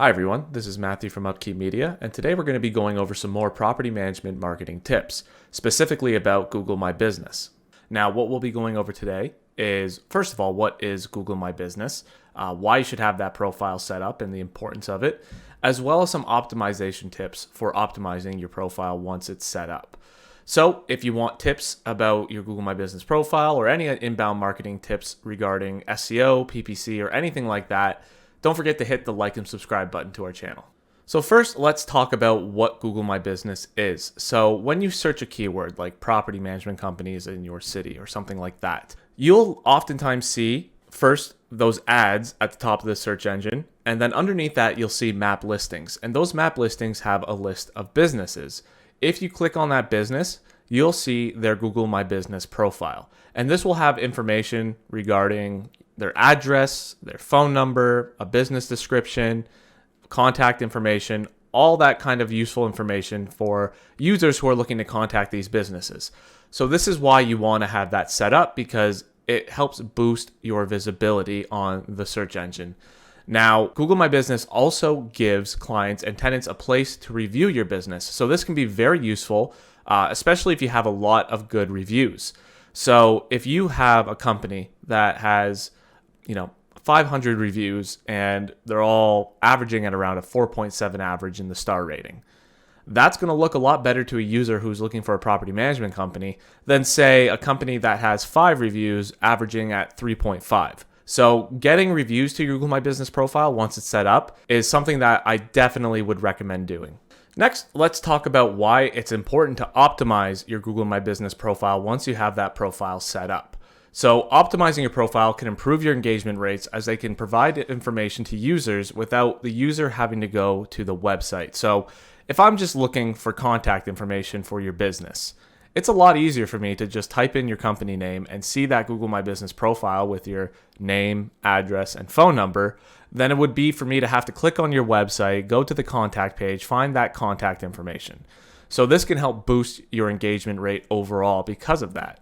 Hi everyone, this is Matthew from Upkeep Media, and today we're going to be going over some more property management marketing tips, specifically about Google My Business. Now, what we'll be going over today is, first of all, what is Google My Business, why you should have that profile set up and the importance of it, as well as some optimization tips for optimizing your profile once it's set up. So if you want tips about your Google My Business profile or any inbound marketing tips regarding SEO, PPC, or anything like that, don't forget to hit the like and subscribe button to our channel. So first, let's talk about what Google My Business is. So when you search a keyword like property management companies in your city or something like that, you'll oftentimes see first those ads at the top of the search engine, and then underneath that you'll see map listings. And those map listings have a list of businesses. If you click on that business, you'll see their Google My Business profile. And this will have information regarding their address, their phone number, a business description, contact information, all that kind of useful information for users who are looking to contact these businesses. So this is why you want to have that set up, because it helps boost your visibility on the search engine. Now, Google My Business also gives clients and tenants a place to review your business. So this can be very useful, especially if you have a lot of good reviews. So if you have a company that has 500 reviews and they're all averaging at around a 4.7 average in the star rating, that's going to look a lot better to a user who's looking for a property management company than, say, a company that has 5 reviews averaging at 3.5. So getting reviews to your Google My Business profile once it's set up is something that I definitely would recommend doing. Next, let's talk about why it's important to optimize your Google My Business profile once you have that profile set up. So optimizing your profile can improve your engagement rates, as they can provide information to users without the user having to go to the website. So if I'm just looking for contact information for your business, it's a lot easier for me to just type in your company name and see that Google My Business profile with your name, address, and phone number than it would be for me to have to click on your website, go to the contact page, find that contact information. So this can help boost your engagement rate overall because of that.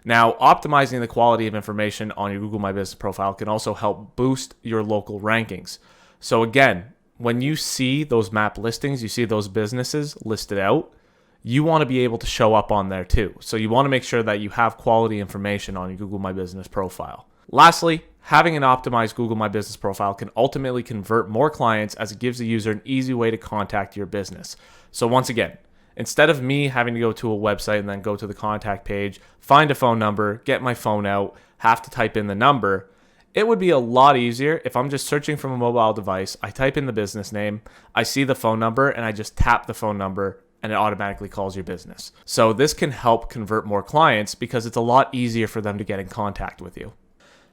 Now, optimizing the quality of information on your Google My Business profile can also help boost your local rankings. So again, when you see those map listings, you see those businesses listed out, you want to be able to show up on there too. So you want to make sure that you have quality information on your Google My Business profile. Lastly, having an optimized Google My Business profile can ultimately convert more clients, as it gives the user an easy way to contact your business. So once again, instead of me having to go to a website and then go to the contact page, find a phone number, get my phone out, have to type in the number, it would be a lot easier if I'm just searching from a mobile device, I type in the business name, I see the phone number, and I just tap the phone number and it automatically calls your business. So this can help convert more clients because it's a lot easier for them to get in contact with you.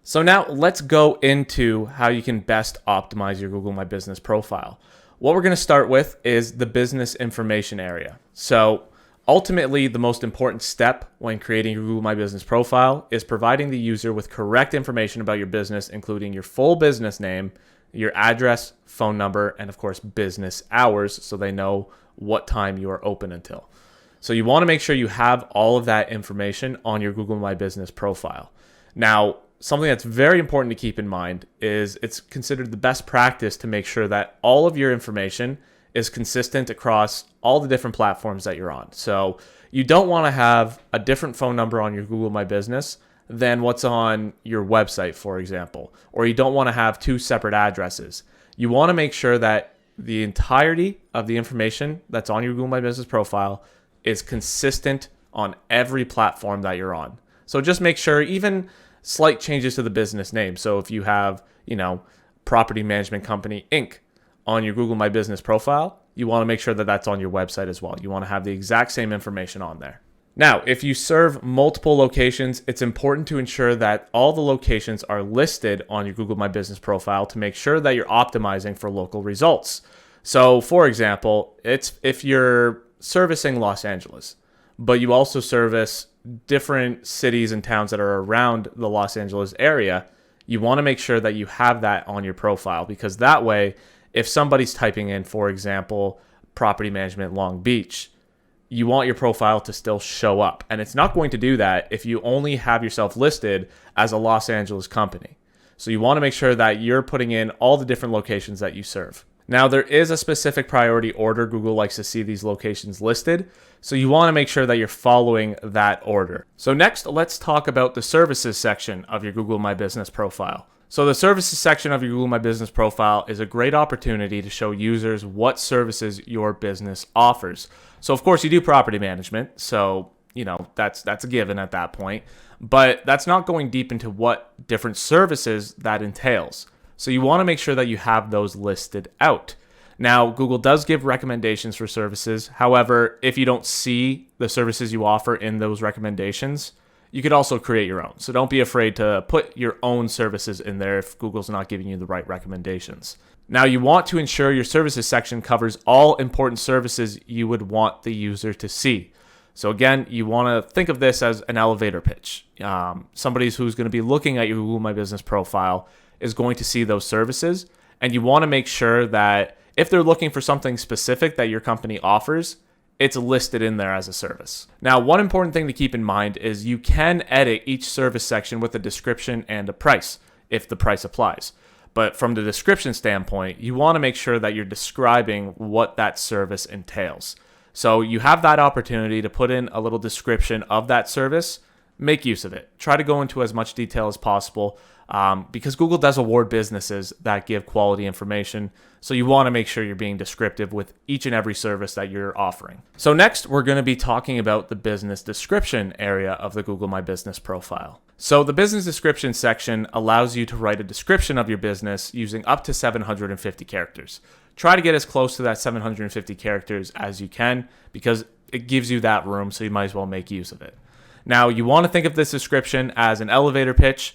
So now let's go into how you can best optimize your Google My Business profile. What we're going to start with is the business information area. So ultimately, the most important step when creating your Google My Business profile is providing the user with correct information about your business, including your full business name, your address, phone number, and of course, business hours, so they know what time you are open until. So you want to make sure you have all of that information on your Google My Business profile. Now, something that's very important to keep in mind is it's considered the best practice to make sure that all of your information is consistent across all the different platforms that you're on. So you don't want to have a different phone number on your Google My Business than what's on your website, for example, or you don't want to have 2 separate addresses. You want to make sure that the entirety of the information that's on your Google My Business profile is consistent on every platform that you're on. So just make sure, even slight changes to the business name. So if you have, Property Management Company Inc. on your Google My Business profile, you want to make sure that that's on your website as well. You want to have the exact same information on there. Now, if you serve multiple locations, it's important to ensure that all the locations are listed on your Google My Business profile to make sure that you're optimizing for local results. So for example, if you're servicing Los Angeles, but you also service different cities and towns that are around the Los Angeles area, you want to make sure that you have that on your profile, because that way, if somebody's typing in, for example, property management Long Beach, you want your profile to still show up. And it's not going to do that if you only have yourself listed as a Los Angeles company. So you want to make sure that you're putting in all the different locations that you serve. Now, there is a specific priority order. Google likes to see these locations listed, so you want to make sure that you're following that order. So next, let's talk about the services section of your Google My Business profile. So the services section of your Google My Business profile is a great opportunity to show users what services your business offers. So of course you do property management, so that's a given at that point, but that's not going deep into what different services that entails. So you want to make sure that you have those listed out. Now, Google does give recommendations for services. However, if you don't see the services you offer in those recommendations, you could also create your own. So don't be afraid to put your own services in there if Google's not giving you the right recommendations. Now, you want to ensure your services section covers all important services you would want the user to see. So again, you want to think of this as an elevator pitch. Somebody who's going to be looking at your Google My Business profile is going to see those services, and you want to make sure that if they're looking for something specific that your company offers, it's listed in there as a service. Now, one important thing to keep in mind is you can edit each service section with a description and a price if the price applies. But from the description standpoint, you want to make sure that you're describing what that service entails. So you have that opportunity to put in a little description of that service. Make use of it. Try to go into as much detail as possible because Google does award businesses that give quality information. So you want to make sure you're being descriptive with each and every service that you're offering. So next, we're going to be talking about the business description area of the Google My Business profile. So the business description section allows you to write a description of your business using up to 750 characters. Try to get as close to that 750 characters as you can because it gives you that room, so you might as well make use of it. Now, you want to think of this description as an elevator pitch.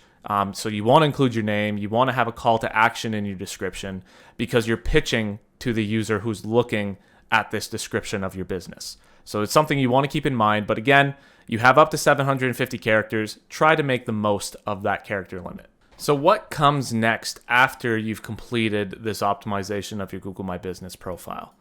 So you want to include your name. You want to have a call to action in your description because you're pitching to the user who's looking at this description of your business. So it's something you want to keep in mind. But again, you have up to 750 characters. Try to make the most of that character limit. So what comes next after you've completed this optimization of your Google My Business profile?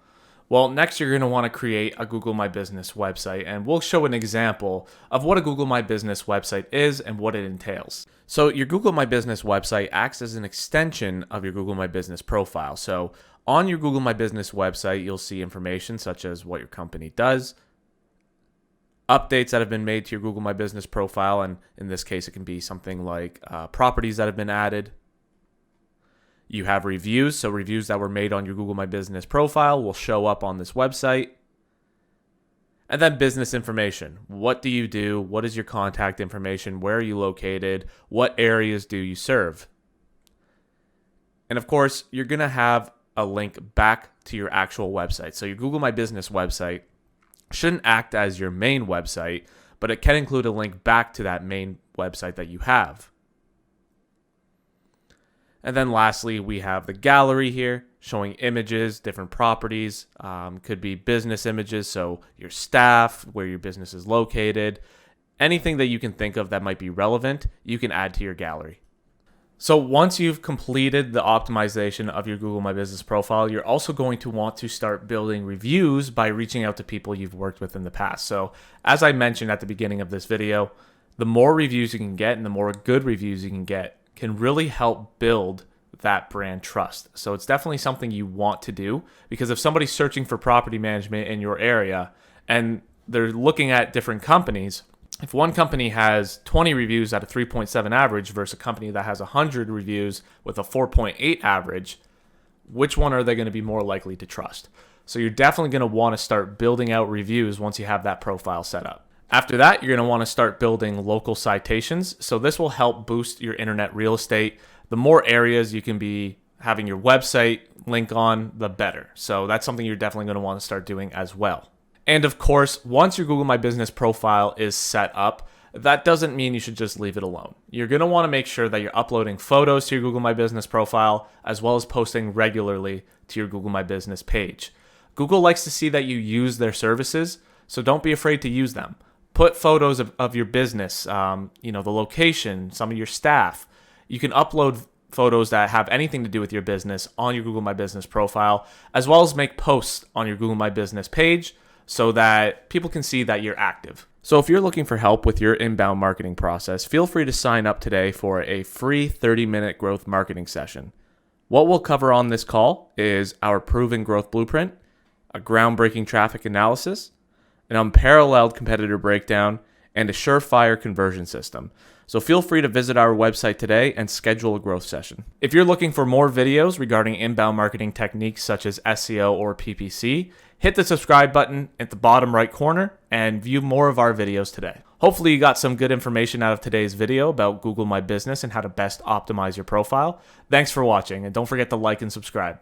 Well, next you're going to want to create a Google My Business website, and we'll show an example of what a Google My Business website is and what it entails. So your Google My Business website acts as an extension of your Google My Business profile. So on your Google My Business website, you'll see information such as what your company does, updates that have been made to your Google My Business profile, and in this case, it can be something like properties that have been added. You have reviews, so reviews that were made on your Google My Business profile will show up on this website. And then business information. What do you do? What is your contact information? Where are you located? What areas do you serve? And of course, you're going to have a link back to your actual website. So your Google My Business website shouldn't act as your main website, but it can include a link back to that main website that you have. And then lastly, we have the gallery here showing images, different properties. Could be business images, so your staff, where your business is located. Anything that you can think of that might be relevant, you can add to your gallery. So once you've completed the optimization of your Google My Business profile, you're also going to want to start building reviews by reaching out to people you've worked with in the past. So as I mentioned at the beginning of this video, the more reviews you can get and the more good reviews you can get can really help build that brand trust. So it's definitely something you want to do because if somebody's searching for property management in your area and they're looking at different companies, if one company has 20 reviews at a 3.7 average versus a company that has 100 reviews with a 4.8 average, which one are they going to be more likely to trust? So you're definitely going to want to start building out reviews once you have that profile set up. After that, you're going to want to start building local citations. So this will help boost your internet real estate. The more areas you can be having your website link on, the better. So that's something you're definitely going to want to start doing as well. And of course, once your Google My Business profile is set up, that doesn't mean you should just leave it alone. You're going to want to make sure that you're uploading photos to your Google My Business profile, as well as posting regularly to your Google My Business page. Google likes to see that you use their services, so don't be afraid to use them. Put photos of your business, the location, some of your staff. You can upload photos that have anything to do with your business on your Google My Business profile, as well as make posts on your Google My Business page so that people can see that you're active. So if you're looking for help with your inbound marketing process, feel free to sign up today for a free 30-minute growth marketing session. What we'll cover on this call is our proven growth blueprint, a groundbreaking traffic analysis, an unparalleled competitor breakdown, and a surefire conversion system. So feel free to visit our website today and schedule a growth session. If you're looking for more videos regarding inbound marketing techniques such as SEO or PPC, hit the subscribe button at the bottom right corner and view more of our videos today. Hopefully you got some good information out of today's video about Google My Business and how to best optimize your profile. Thanks for watching, and don't forget to like and subscribe.